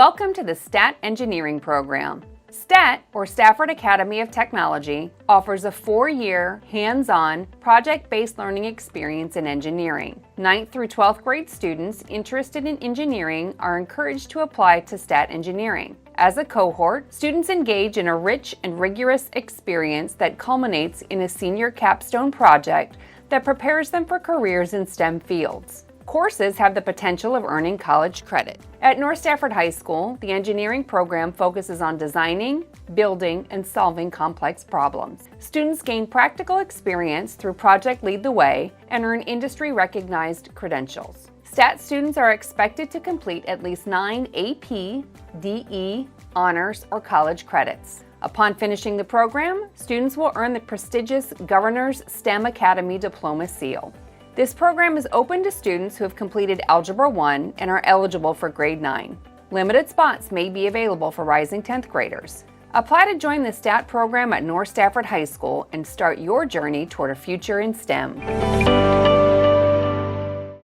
Welcome to the STAT Engineering Program. STAT, or Stafford Academy of Technology, offers a 4-year, hands-on, project-based learning experience in engineering. 9th through 12th grade students interested in engineering are encouraged to apply to STAT Engineering. As a cohort, students engage in a rich and rigorous experience that culminates in a senior capstone project that prepares them for careers in STEM fields. Courses have the potential of earning college credit. At North Stafford High School, the engineering program focuses on designing, building, and solving complex problems. Students gain practical experience through Project Lead the Way and earn industry-recognized credentials. STAT students are expected to complete at least 9 AP, DE, honors, or college credits. Upon finishing the program, students will earn the prestigious Governor's STEM Academy Diploma Seal. This program is open to students who have completed Algebra 1 and are eligible for Grade 9. Limited spots may be available for rising 10th graders. Apply to join the STAT program at North Stafford High School and start your journey toward a future in STEM.